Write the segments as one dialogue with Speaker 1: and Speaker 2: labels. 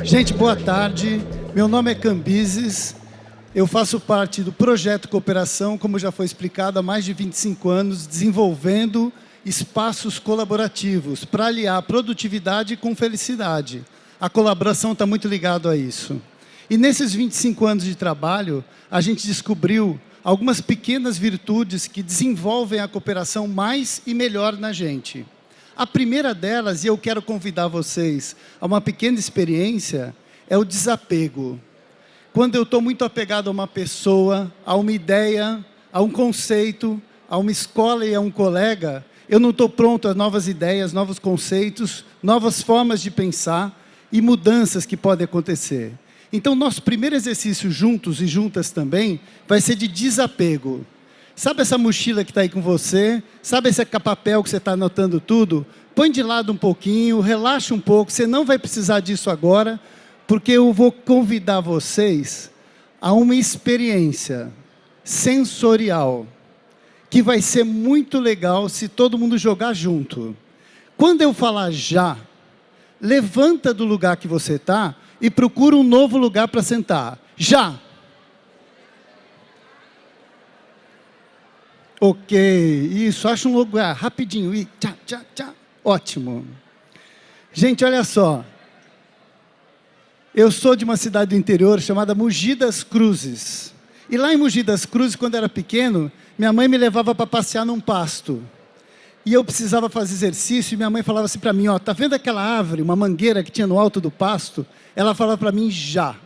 Speaker 1: Gente, boa tarde. Meu nome é Cambises. Eu faço parte do projeto Cooperação, como já foi explicado, há mais de 25 anos, desenvolvendo espaços colaborativos para aliar produtividade com felicidade. A colaboração está muito ligada a isso. E nesses 25 anos de trabalho, a gente descobriu algumas pequenas virtudes que desenvolvem a cooperação mais e melhor na gente. A primeira delas, e eu quero convidar vocês a uma pequena experiência, é o desapego. Quando eu estou muito apegado a uma pessoa, a uma ideia, a um conceito, a uma escola e a um colega, eu não estou pronto a novas ideias, novos conceitos, novas formas de pensar e mudanças que podem acontecer. Então, nosso primeiro exercício juntos e juntas também vai ser de desapego. Sabe essa mochila que está aí com você? Sabe esse papel que você está anotando tudo? Põe de lado um pouquinho, relaxa um pouco, você não vai precisar disso agora, porque eu vou convidar vocês a uma experiência sensorial, que vai ser muito legal se todo mundo jogar junto. Quando eu falar já, levanta do lugar que você está e procura um novo lugar para sentar. Já! Ok, isso, acha um lugar, rapidinho, e tchá, tchá, tchá, ótimo. Gente, olha só, eu sou de uma cidade do interior chamada Mogi das Cruzes. E lá em Mogi das Cruzes, quando eu era pequeno, minha mãe me levava para passear num pasto. E eu precisava fazer exercício e minha mãe falava assim para mim, ó, tá vendo aquela árvore, uma mangueira que tinha no alto do pasto? Ela falava para mim, já.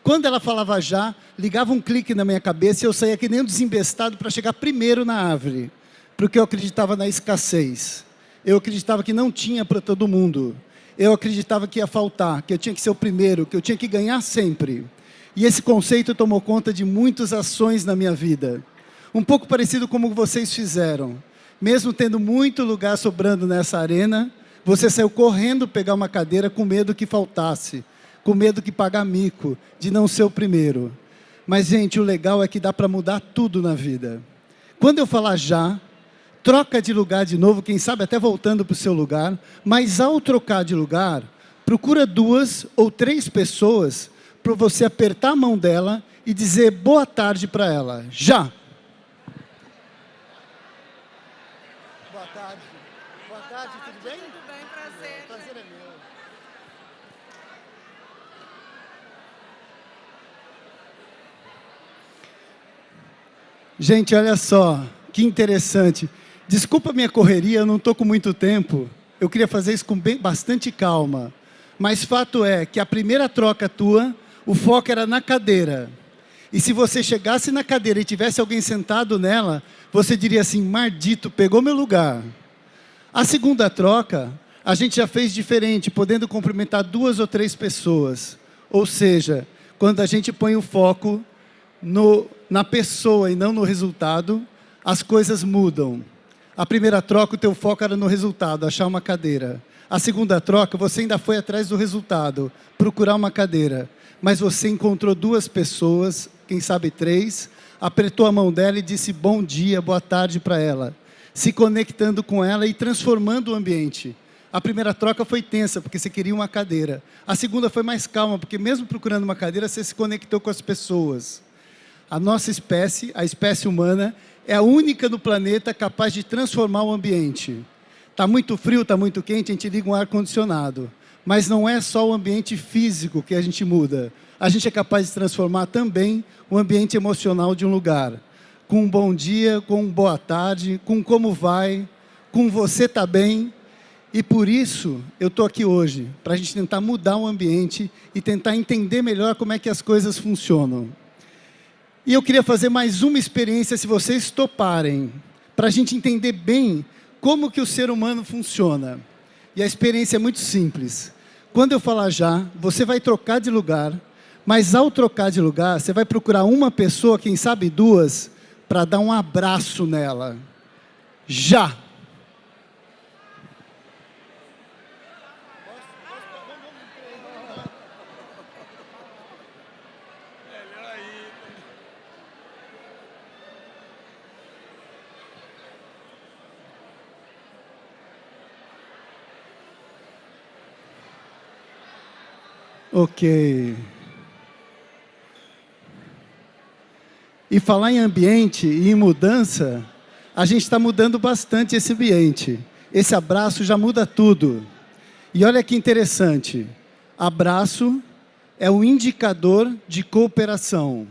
Speaker 1: Quando ela falava já, ligava um clique na minha cabeça e eu saía que nem um desembestado para chegar primeiro na árvore. Porque eu acreditava na escassez. Eu acreditava que não tinha para todo mundo. Eu acreditava que ia faltar, que eu tinha que ser o primeiro, que eu tinha que ganhar sempre. E esse conceito tomou conta de muitas ações na minha vida. Um pouco parecido como vocês fizeram. Mesmo tendo muito lugar sobrando nessa arena, você saiu correndo pegar uma cadeira com medo que faltasse. Com medo que pagar mico, de não ser o primeiro. Mas, gente, o legal é que dá para mudar tudo na vida. Quando eu falar já, troca de lugar de novo, quem sabe até voltando para o seu lugar, mas ao trocar de lugar, procura 2 ou 3 pessoas para você apertar a mão dela e dizer boa tarde para ela. Já! Boa tarde. Boa tarde, tudo bem?
Speaker 2: Tudo bem, prazer.
Speaker 1: Prazer é meu. Gente, olha só, que interessante. Desculpa a minha correria, eu não estou com muito tempo. Eu queria fazer isso com bastante calma. Mas fato é que a primeira troca tua, o foco era na cadeira. E se você chegasse na cadeira e tivesse alguém sentado nela, você diria assim, maldito, pegou meu lugar. A segunda troca, a gente já fez diferente, podendo cumprimentar 2 ou 3 pessoas. Ou seja, quando a gente põe o foco na pessoa e não no resultado, as coisas mudam. A primeira troca, o teu foco era no resultado, achar uma cadeira. A segunda troca, você ainda foi atrás do resultado, procurar uma cadeira. Mas você encontrou 2 pessoas, quem sabe 3, apertou a mão dela e disse bom dia, boa tarde para ela. Se conectando com ela e transformando o ambiente. A primeira troca foi tensa, porque você queria uma cadeira. A segunda foi mais calma, porque mesmo procurando uma cadeira, você se conectou com as pessoas. A nossa espécie, a espécie humana, é a única no planeta capaz de transformar o ambiente. Está muito frio, está muito quente, a gente liga um ar-condicionado. Mas não é só o ambiente físico que a gente muda. A gente é capaz de transformar também o ambiente emocional de um lugar. Com um bom dia, com um boa tarde, com como vai, com você está bem. E por isso eu estou aqui hoje, para a gente tentar mudar o ambiente e tentar entender melhor como é que as coisas funcionam. E eu queria fazer mais uma experiência, se vocês toparem, para a gente entender bem como que o ser humano funciona. E a experiência é muito simples. Quando eu falar já, você vai trocar de lugar, mas ao trocar de lugar, você vai procurar uma pessoa, quem sabe 2, para dar um abraço nela. Já! Ok. E falar em ambiente e em mudança, a gente está mudando bastante esse ambiente. Esse abraço já muda tudo. E olha que interessante, abraço é um indicador de cooperação.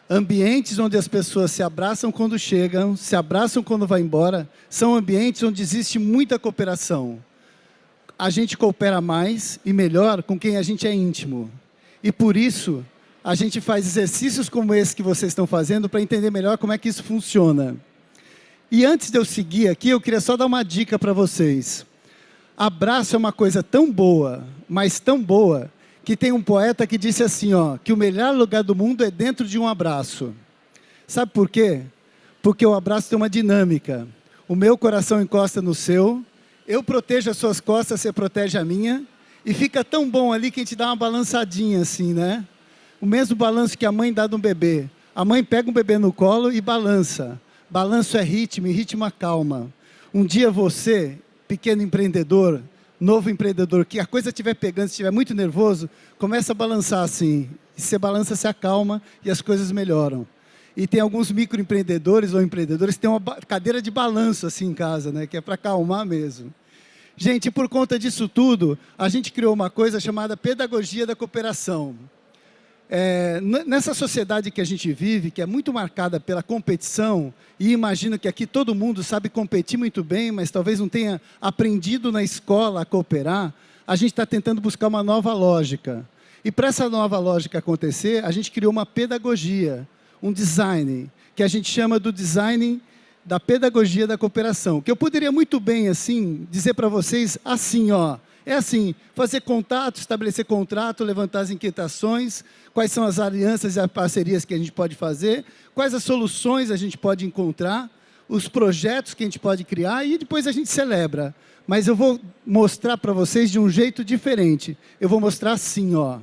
Speaker 1: Ambientes onde as pessoas se abraçam quando chegam, se abraçam quando vão embora, são ambientes onde existe muita cooperação. A gente coopera mais e melhor com quem a gente é íntimo. E por isso, a gente faz exercícios como esse que vocês estão fazendo para entender melhor como é que isso funciona. E antes de eu seguir aqui, eu queria só dar uma dica para vocês. Abraço é uma coisa tão boa, mas tão boa, que tem um poeta que disse assim, ó, que o melhor lugar do mundo é dentro de um abraço. Sabe por quê? Porque o abraço tem uma dinâmica. O meu coração encosta no seu, eu protejo as suas costas, você protege a minha, e fica tão bom ali que a gente dá uma balançadinha assim, né? O mesmo balanço que a mãe dá no bebê. A mãe pega um bebê no colo e balança. Balanço é ritmo, e ritmo acalma. Um dia você, pequeno empreendedor, novo empreendedor, que a coisa estiver pegando, se estiver muito nervoso, começa a balançar assim. E você balança, se acalma e as coisas melhoram. E tem alguns microempreendedores ou empreendedores que têm uma cadeira de balanço assim em casa, né? Que é para acalmar mesmo. Gente, por conta disso tudo, a gente criou uma coisa chamada pedagogia da cooperação. Nessa sociedade que a gente vive, que é muito marcada pela competição, e imagino que aqui todo mundo sabe competir muito bem, mas talvez não tenha aprendido na escola a cooperar, a gente está tentando buscar uma nova lógica. E para essa nova lógica acontecer, a gente criou uma pedagogia, um design, que a gente chama do design da pedagogia da cooperação, que eu poderia muito bem, assim, dizer para vocês assim, ó, é assim, fazer contato, estabelecer contrato, levantar as inquietações, quais são as alianças e as parcerias que a gente pode fazer, quais as soluções a gente pode encontrar, os projetos que a gente pode criar e depois a gente celebra. Mas eu vou mostrar para vocês de um jeito diferente. Eu vou mostrar assim, ó.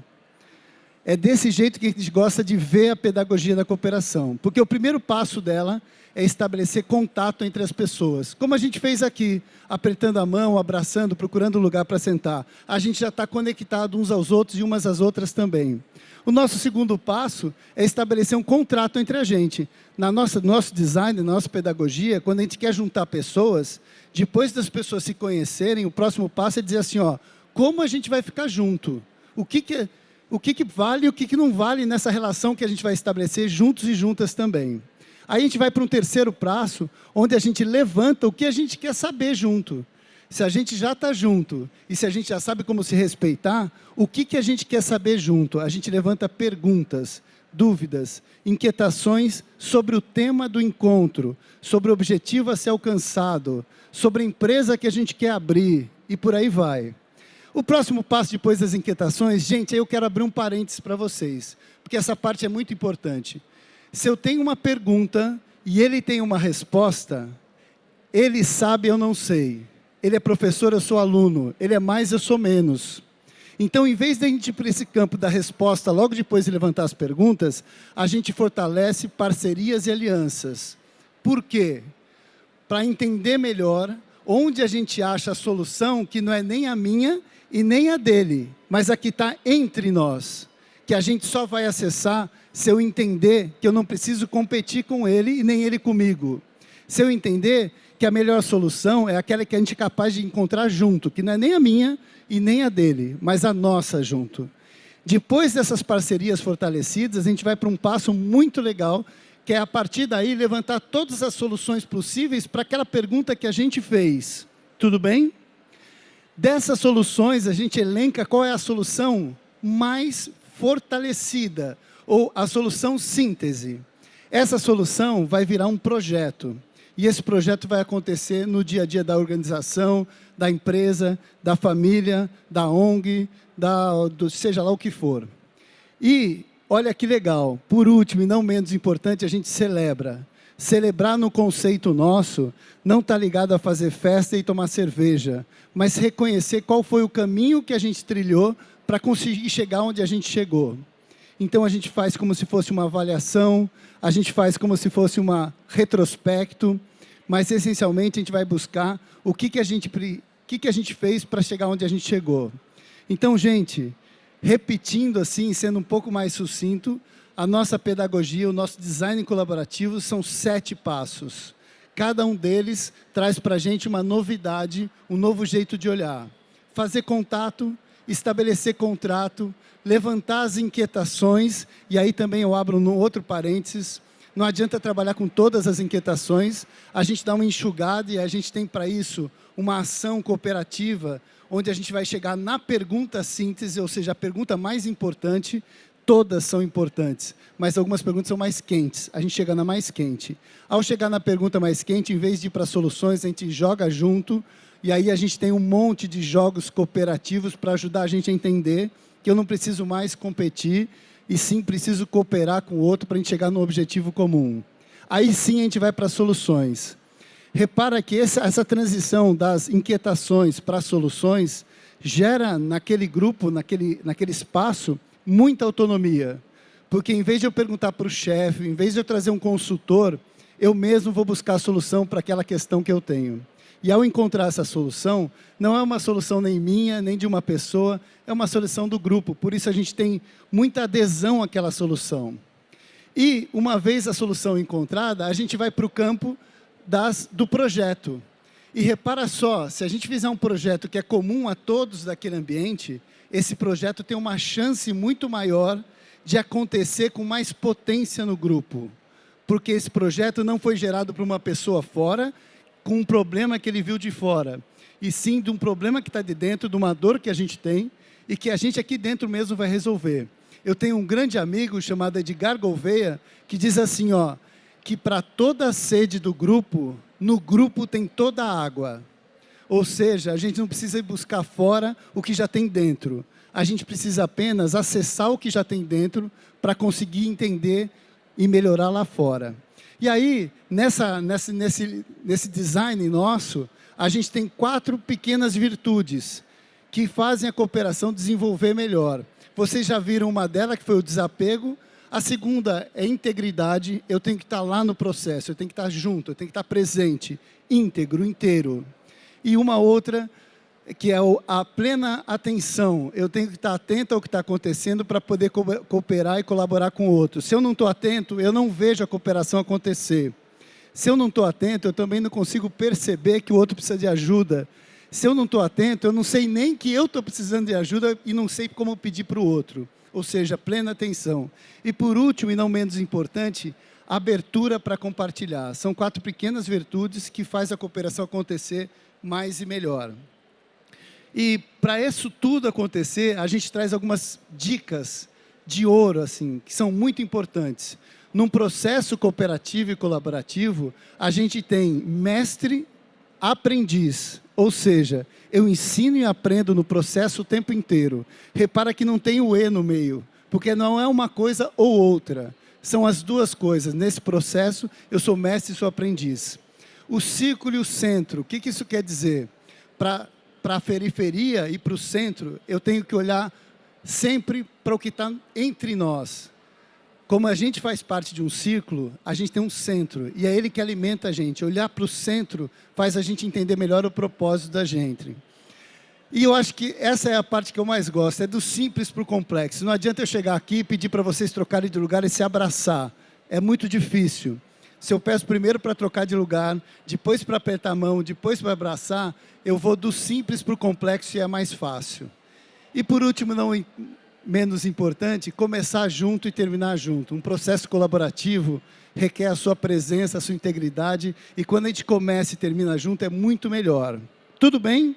Speaker 1: É desse jeito que a gente gosta de ver a pedagogia da cooperação. Porque o primeiro passo dela é estabelecer contato entre as pessoas. Como a gente fez aqui, apertando a mão, abraçando, procurando um lugar para sentar. A gente já está conectado uns aos outros e umas às outras também. O nosso segundo passo é estabelecer um contrato entre a gente. Nosso design, na nossa pedagogia, quando a gente quer juntar pessoas, depois das pessoas se conhecerem, o próximo passo é dizer assim, ó, como a gente vai ficar junto? O que vale e o que não vale nessa relação que a gente vai estabelecer juntos e juntas também. Aí a gente vai para um terceiro passo, onde a gente levanta o que a gente quer saber junto. Se a gente já está junto, e se a gente já sabe como se respeitar, o que a gente quer saber junto? A gente levanta perguntas, dúvidas, inquietações sobre o tema do encontro, sobre o objetivo a ser alcançado, sobre a empresa que a gente quer abrir, e por aí vai. O próximo passo depois das inquietações, gente, aí eu quero abrir um parênteses para vocês, porque essa parte é muito importante. Se eu tenho uma pergunta e ele tem uma resposta, ele sabe, eu não sei. Ele é professor, eu sou aluno. Ele é mais, eu sou menos. Então, em vez de a gente ir para esse campo da resposta, logo depois de levantar as perguntas, a gente fortalece parcerias e alianças. Por quê? Para entender melhor onde a gente acha a solução que não é nem a minha e nem a dele, mas a que está entre nós. Que a gente só vai acessar se eu entender que eu não preciso competir com ele e nem ele comigo. Se eu entender que a melhor solução é aquela que a gente é capaz de encontrar junto, que não é nem a minha e nem a dele, mas a nossa junto. Depois dessas parcerias fortalecidas, a gente vai para um passo muito legal, que é a partir daí levantar todas as soluções possíveis para aquela pergunta que a gente fez. Tudo bem? Dessas soluções, a gente elenca qual é a solução mais fortalecida, ou a solução síntese. Essa solução vai virar um projeto. E esse projeto vai acontecer no dia a dia da organização, da empresa, da família, da ONG, seja lá o que for. E, olha que legal, por último e não menos importante, a gente celebra. Celebrar no conceito nosso não está ligado a fazer festa e tomar cerveja, mas reconhecer qual foi o caminho que a gente trilhou para conseguir chegar onde a gente chegou. Então, a gente faz como se fosse uma avaliação, a gente faz como se fosse uma retrospecto, mas, essencialmente, a gente vai buscar o que a gente fez para chegar onde a gente chegou. Então, gente, repetindo assim, sendo um pouco mais sucinto, a nossa pedagogia, o nosso design colaborativo são 7 passos. Cada um deles traz para a gente uma novidade, um novo jeito de olhar. Fazer contato, estabelecer contrato, levantar as inquietações, e aí também eu abro um outro parênteses, não adianta trabalhar com todas as inquietações, a gente dá uma enxugada e a gente tem para isso uma ação cooperativa, onde a gente vai chegar na pergunta síntese, ou seja, a pergunta mais importante. Todas são importantes, mas algumas perguntas são mais quentes. A gente chega na mais quente. Ao chegar na pergunta mais quente, em vez de ir para soluções, a gente joga junto, e aí a gente tem um monte de jogos cooperativos para ajudar a gente a entender que eu não preciso mais competir, e sim preciso cooperar com o outro para a gente chegar no objetivo comum. Aí sim a gente vai para soluções. Repara que essa transição das inquietações para soluções gera naquele grupo, naquele espaço, muita autonomia, porque em vez de eu perguntar para o chefe, em vez de eu trazer um consultor, eu mesmo vou buscar a solução para aquela questão que eu tenho. E ao encontrar essa solução, não é uma solução nem minha, nem de uma pessoa, é uma solução do grupo, por isso a gente tem muita adesão àquela solução. E, uma vez a solução encontrada, a gente vai para o campo do projeto. E repara só, se a gente fizer um projeto que é comum a todos daquele ambiente, esse projeto tem uma chance muito maior de acontecer com mais potência no grupo. Porque esse projeto não foi gerado por uma pessoa fora, com um problema que ele viu de fora, e sim de um problema que está de dentro, de uma dor que a gente tem, e que a gente aqui dentro mesmo vai resolver. Eu tenho um grande amigo chamado Edgar Gouveia, que diz assim, ó, que para toda a sede do grupo, no grupo tem toda a água. Ou seja, a gente não precisa ir buscar fora o que já tem dentro. A gente precisa apenas acessar o que já tem dentro para conseguir entender e melhorar lá fora. E aí, nesse design nosso, a gente tem 4 pequenas virtudes que fazem a cooperação desenvolver melhor. Vocês já viram uma delas, que foi o desapego. A segunda é integridade. Eu tenho que estar lá no processo, eu tenho que estar junto, eu tenho que estar presente, íntegro, inteiro. E uma outra, que é a plena atenção. Eu tenho que estar atento ao que está acontecendo para poder cooperar e colaborar com o outro. Se eu não estou atento, eu não vejo a cooperação acontecer. Se eu não estou atento, eu também não consigo perceber que o outro precisa de ajuda. Se eu não estou atento, eu não sei nem que eu estou precisando de ajuda e não sei como pedir para o outro. Ou seja, plena atenção. E por último, e não menos importante, abertura para compartilhar. São 4 pequenas virtudes que fazem a cooperação acontecer mais e melhor. E para isso tudo acontecer, a gente traz algumas dicas de ouro, assim, que são muito importantes. Num processo cooperativo e colaborativo, a gente tem mestre, aprendiz. Ou seja, eu ensino e aprendo no processo o tempo inteiro. Repara que não tem o E no meio, porque não é uma coisa ou outra. São as duas coisas. Nesse processo, eu sou mestre e sou aprendiz. O círculo e o centro, o que isso quer dizer? Para a periferia e para o centro, eu tenho que olhar sempre para o que está entre nós. Como a gente faz parte de um círculo, a gente tem um centro, e é ele que alimenta a gente. Olhar para o centro faz a gente entender melhor o propósito da gente. E eu acho que essa é a parte que eu mais gosto, é do simples para o complexo. Não adianta eu chegar aqui e pedir para vocês trocarem de lugar e se abraçar. É muito difícil. Se eu peço primeiro para trocar de lugar, depois para apertar a mão, depois para abraçar, eu vou do simples para o complexo e é mais fácil. E por último, não menos importante, começar junto e terminar junto. Um processo colaborativo requer a sua presença, a sua integridade, e quando a gente começa e termina junto, é muito melhor. Tudo bem?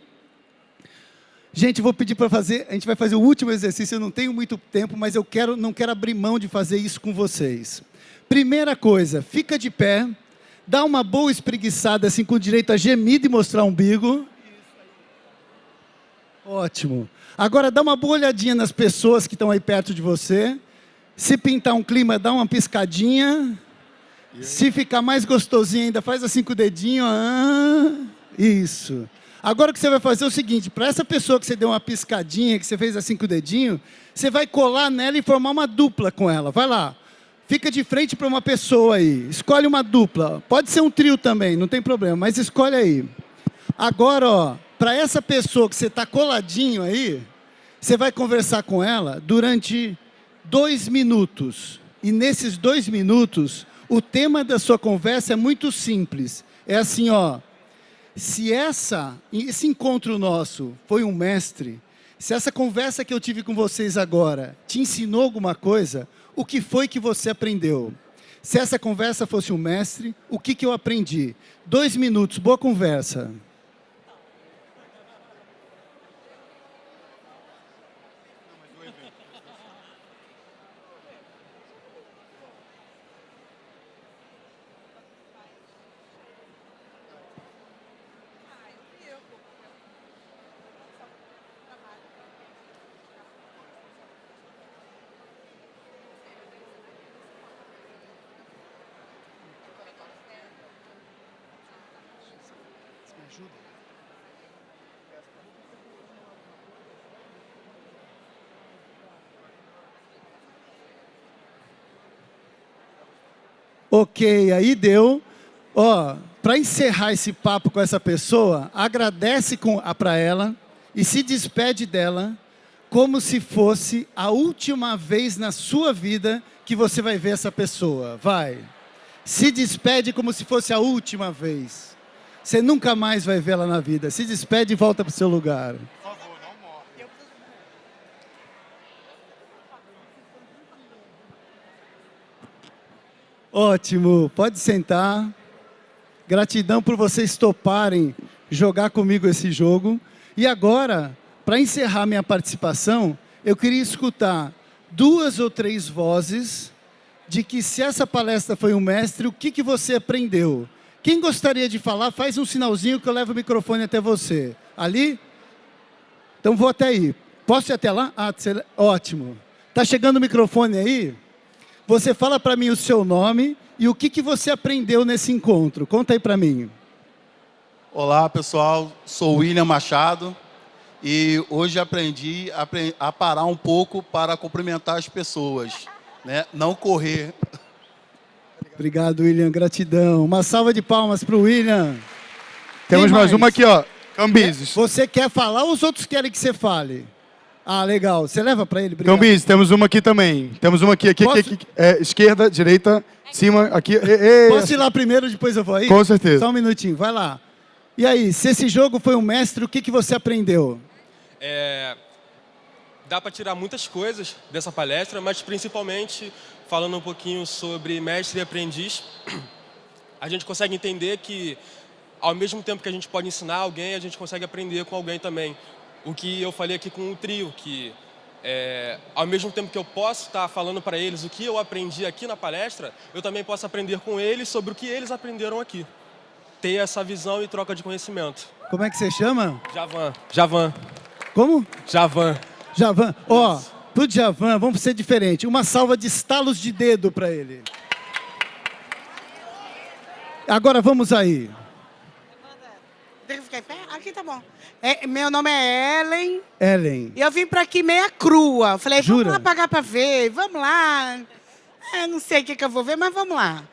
Speaker 1: Gente, vou pedir para fazer, a gente vai fazer o último exercício, eu não tenho muito tempo, mas não quero abrir mão de fazer isso com vocês. Primeira coisa, fica de pé, dá uma boa espreguiçada, assim, com direito a gemida e mostrar o umbigo. Ótimo. Agora, dá uma boa olhadinha nas pessoas que estão aí perto de você. Se pintar um clima, dá uma piscadinha. Se ficar mais gostosinho ainda, faz assim com o dedinho. Isso. Agora o que você vai fazer é o seguinte, para essa pessoa que você deu uma piscadinha, que você fez assim com o dedinho, você vai colar nela e formar uma dupla com ela. Vai lá. Fica de frente para uma pessoa aí. Escolhe uma dupla. Pode ser um trio também, não tem problema, mas escolhe aí. Agora, ó, para essa pessoa que você está coladinho aí, Você vai conversar com ela durante 2 minutos. E nesses 2 minutos, o tema da sua conversa é muito simples. É assim, ó. Se esse encontro nosso foi um mestre, se essa conversa que eu tive com vocês agora te ensinou alguma coisa, o que foi que você aprendeu? Se essa conversa fosse um mestre, o que eu aprendi? 2 minutos, boa conversa. Ok, aí deu. Ó, para encerrar esse papo com essa pessoa, agradece para ela e se despede dela como se fosse a última vez na sua vida que você vai ver essa pessoa. Vai. Se despede como se fosse a última vez. Você nunca mais vai vê-la na vida. Se despede e volta para o seu lugar.
Speaker 2: Por favor, não morre.
Speaker 1: Ótimo, pode sentar. Gratidão por vocês toparem jogar comigo esse jogo. E agora, para encerrar minha participação, eu queria escutar 2 ou 3 vozes de que se essa palestra foi um mestre, o que você aprendeu? Quem gostaria de falar, faz um sinalzinho que eu levo o microfone até você. Ali? Então vou até aí. Posso ir até lá? Ótimo. Está chegando o microfone aí? Você fala para mim o seu nome e o que você aprendeu nesse encontro. Conta aí para mim.
Speaker 2: Olá, pessoal. Sou William Machado e hoje aprendi a parar um pouco para cumprimentar as pessoas, né? Não correr.
Speaker 1: Obrigado, William. Gratidão. Uma salva de palmas para o William.
Speaker 3: Temos mais uma aqui, ó. Cambises.
Speaker 1: Você quer falar ou os outros querem que você fale? Ah, legal. Você leva para ele? Obrigado.
Speaker 3: Cambises, temos uma aqui também. Temos uma aqui. Esquerda, direita, cima, aqui.
Speaker 1: Posso ir lá primeiro, depois eu vou aí?
Speaker 3: Com certeza.
Speaker 1: Só um minutinho, vai lá. E aí, se esse jogo foi um mestre, o que você aprendeu?
Speaker 4: Dá para tirar muitas coisas dessa palestra, mas principalmente falando um pouquinho sobre mestre e aprendiz, a gente consegue entender que ao mesmo tempo que a gente pode ensinar alguém, a gente consegue aprender com alguém também. O que eu falei aqui com o trio, que ao mesmo tempo que eu posso estar falando para eles o que eu aprendi aqui na palestra, eu também posso aprender com eles sobre o que eles aprenderam aqui. Ter essa visão e troca de conhecimento.
Speaker 1: Como é que você chama?
Speaker 4: Javan.
Speaker 1: Como?
Speaker 4: Javan.
Speaker 1: Ó, pro Javan, vamos ser diferente. Uma salva de estalos de dedo para ele. Agora vamos aí.
Speaker 5: Deixa eu ficar em pé? Aqui tá bom. Meu nome é Ellen.
Speaker 1: Ellen.
Speaker 5: E eu vim pra aqui meia crua. Falei,
Speaker 1: Jura?
Speaker 5: vamos lá pagar pra ver, vamos lá. Não sei o que eu vou ver, mas vamos lá.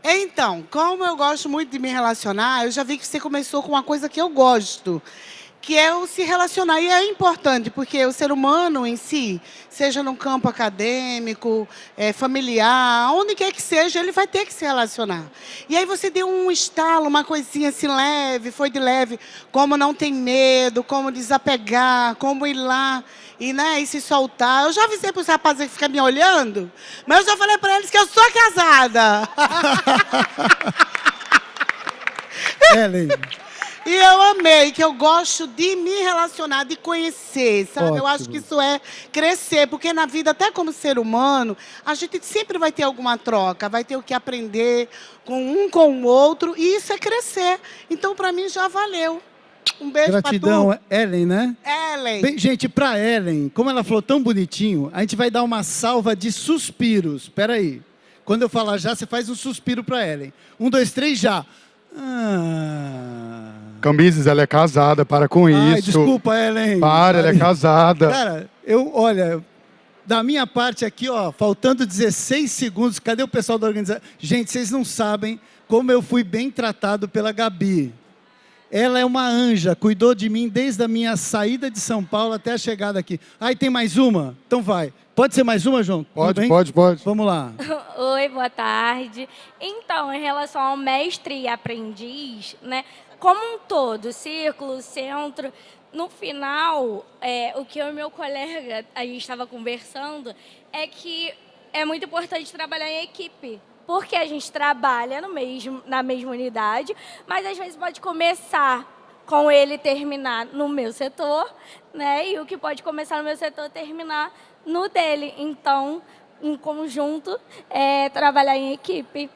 Speaker 5: Então, como eu gosto muito de me relacionar, eu já vi que você começou com uma coisa que eu gosto, que é o se relacionar. E é importante, porque o ser humano em si, seja no campo acadêmico, familiar, onde quer que seja, ele vai ter que se relacionar. E aí você deu um estalo, uma coisinha assim leve, foi de leve, como não tem medo, como desapegar, como ir lá e se soltar. Eu já avisei para os rapazes que ficam me olhando, mas eu já falei para eles que eu sou casada.
Speaker 1: Ellen.
Speaker 5: E eu amei, que eu gosto de me relacionar, de conhecer, sabe?
Speaker 1: Ótimo.
Speaker 5: Eu acho que isso é crescer, porque na vida, até como ser humano, a gente sempre vai ter alguma troca, vai ter o que aprender com o outro, e isso é crescer. Então, para mim, já valeu. Um beijo para tu.
Speaker 1: Gratidão, Ellen, né?
Speaker 5: Ellen.
Speaker 1: Bem, gente, para Ellen, como ela falou tão bonitinho, a gente vai dar uma salva de suspiros. Espera aí. Quando eu falar já, você faz um suspiro para Ellen. 1, 2, 3, já.
Speaker 3: Cambises, ela é casada, para com isso.
Speaker 1: Desculpa, Ellen.
Speaker 3: Ela é casada.
Speaker 1: Cara, olha, da minha parte aqui, ó, faltando 16 segundos, cadê o pessoal da organização? Gente, vocês não sabem como eu fui bem tratado pela Gabi. Ela é uma anja, cuidou de mim desde a minha saída de São Paulo até a chegada aqui. Aí tem mais uma? Então vai. Pode ser mais uma, João?
Speaker 3: Pode.
Speaker 1: Vamos lá.
Speaker 6: Oi, boa tarde. Então, em relação ao mestre e aprendiz, né, como um todo, círculo, centro, no final, o que eu e meu colega, a gente estava conversando, é que é muito importante trabalhar em equipe. Porque a gente trabalha na mesma unidade, mas às vezes pode começar com ele terminar no meu setor, né? E o que pode começar no meu setor terminar no dele. Então, em conjunto, trabalhar em equipe.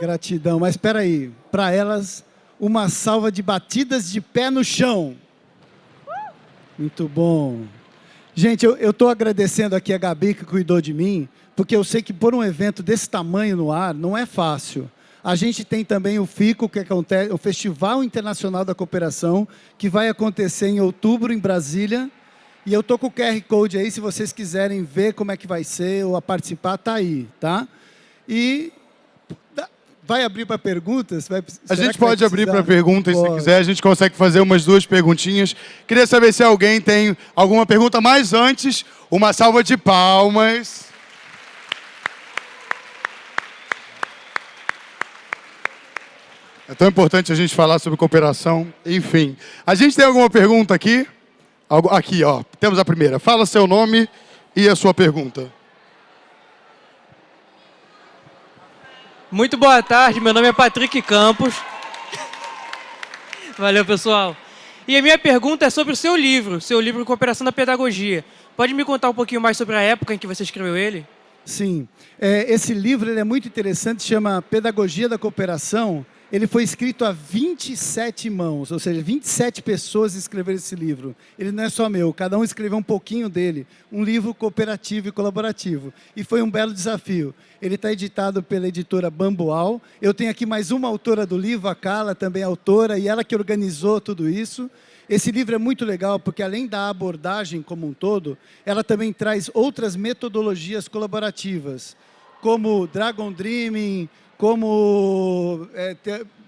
Speaker 1: Gratidão. Mas espera aí, para elas, uma salva de batidas de pé no chão. Muito bom. Gente, eu estou agradecendo aqui a Gabi que cuidou de mim, porque eu sei que por um evento desse tamanho no ar, não é fácil. A gente tem também o FICO, que acontece, o Festival Internacional da Cooperação, que vai acontecer em outubro em Brasília. E eu estou com o QR Code aí, se vocês quiserem ver como é que vai ser ou a participar, tá aí, tá? E vai abrir para perguntas?
Speaker 3: A gente pode abrir para perguntas, se quiser. A gente consegue fazer umas 2 perguntinhas. Queria saber se alguém tem alguma pergunta, mas antes, uma salva de palmas. É tão importante a gente falar sobre cooperação. Enfim, a gente tem alguma pergunta aqui? Aqui, ó. Temos a primeira. Fala seu nome e a sua pergunta.
Speaker 7: Muito boa tarde, meu nome é Patrick Campos. Valeu, pessoal. E a minha pergunta é sobre o seu livro Cooperação da Pedagogia. Pode me contar um pouquinho mais sobre a época em que você escreveu ele?
Speaker 1: Sim. Esse livro ele é muito interessante, chama Pedagogia da Cooperação. Ele foi escrito a 27 mãos, ou seja, 27 pessoas escreveram esse livro. Ele não é só meu, cada um escreveu um pouquinho dele. Um livro cooperativo e colaborativo. E foi um belo desafio. Ele está editado pela editora Bambual. Eu tenho aqui mais uma autora do livro, a Carla, também autora, e ela que organizou tudo isso. Esse livro é muito legal, porque além da abordagem como um todo, ela também traz outras metodologias colaborativas, como Dragon Dreaming, como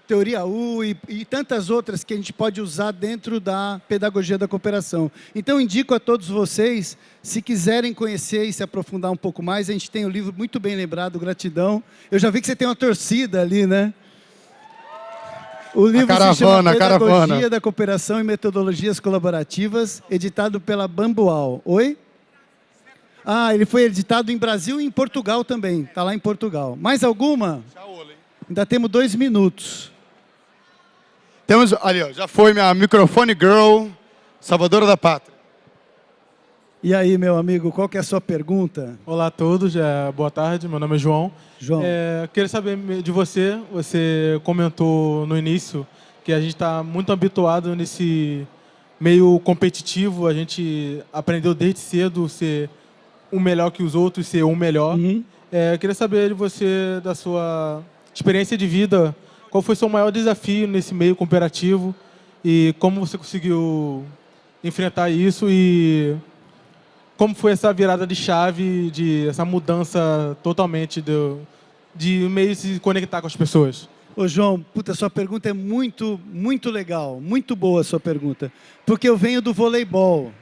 Speaker 1: Teoria U e tantas outras que a gente pode usar dentro da pedagogia da cooperação. Então, indico a todos vocês, se quiserem conhecer e se aprofundar um pouco mais, a gente tem um livro muito bem lembrado, Gratidão. Eu já vi que você tem uma torcida ali, né? O livro se chama Pedagogia da Cooperação e Metodologias Colaborativas, editado pela Bambual. Oi? Ele foi editado em Brasil e em Portugal também. Está lá em Portugal. Mais alguma? Ainda temos 2 minutos.
Speaker 3: Temos, ali, ó, já foi minha microfone girl, salvadora da pátria.
Speaker 1: E aí, meu amigo, qual que é a sua pergunta?
Speaker 8: Olá a todos, boa tarde, meu nome é João. Queria saber de você, você comentou no início que a gente está muito habituado nesse meio competitivo, a gente aprendeu desde cedo ser um melhor que os outros, ser um melhor. Queria saber de você, da sua experiência de vida, qual foi o seu maior desafio nesse meio cooperativo e como você conseguiu enfrentar isso e como foi essa virada de chave, essa mudança totalmente de meio se conectar com as pessoas?
Speaker 1: Ô, João, puta, sua pergunta é muito, muito legal, muito boa a sua pergunta, porque eu venho do voleibol.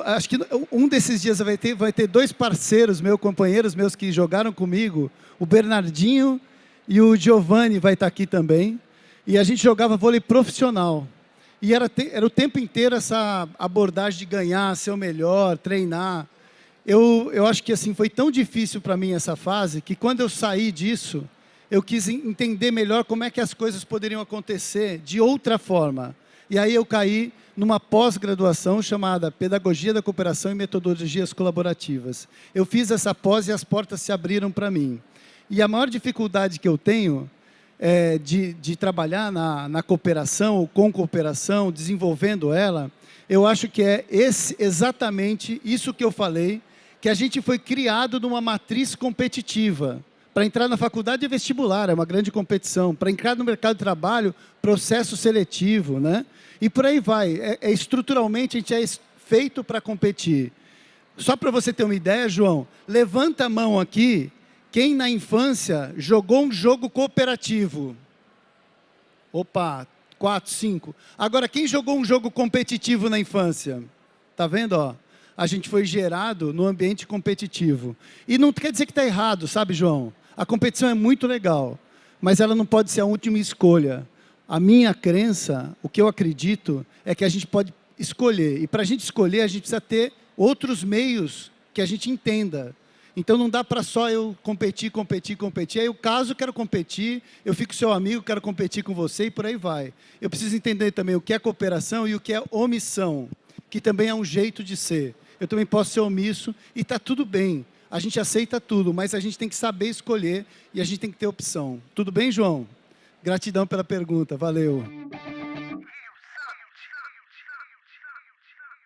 Speaker 1: Acho que um desses dias vai ter 2 parceiros meus, companheiros meus que jogaram comigo, o Bernardinho e o Giovanni vai estar aqui também. E a gente jogava vôlei profissional. E era o tempo inteiro essa abordagem de ganhar, ser o melhor, treinar. Eu acho que assim, foi tão difícil para mim essa fase, que quando eu saí disso, eu quis entender melhor como é que as coisas poderiam acontecer de outra forma. E aí eu caí numa pós-graduação chamada Pedagogia da Cooperação e Metodologias Colaborativas. Eu fiz essa pós e as portas se abriram para mim. E a maior dificuldade que eu tenho de trabalhar na cooperação, ou com cooperação, desenvolvendo ela, eu acho que é exatamente isso que eu falei, que a gente foi criado numa matriz competitiva. Para entrar na faculdade é vestibular, é uma grande competição. Para entrar no mercado de trabalho, processo seletivo, né? E por aí vai. Estruturalmente, a gente é feito para competir. Só para você ter uma ideia, João, levanta a mão aqui, quem na infância jogou um jogo cooperativo? Opa, 4, 5. Agora, quem jogou um jogo competitivo na infância? Tá vendo, ó? A gente foi gerado no ambiente competitivo. E não quer dizer que está errado, sabe, João? A competição é muito legal, mas ela não pode ser a última escolha. A minha crença, o que eu acredito, é que a gente pode escolher. E para a gente escolher, a gente precisa ter outros meios que a gente entenda. Então não dá para só eu competir. Aí eu caso, quero competir, eu fico seu amigo, quero competir com você e por aí vai. Eu preciso entender também o que é cooperação e o que é omissão, que também é um jeito de ser. Eu também posso ser omisso e está tudo bem. A gente aceita tudo, mas a gente tem que saber escolher e a gente tem que ter opção. Tudo bem, João? Gratidão pela pergunta, valeu.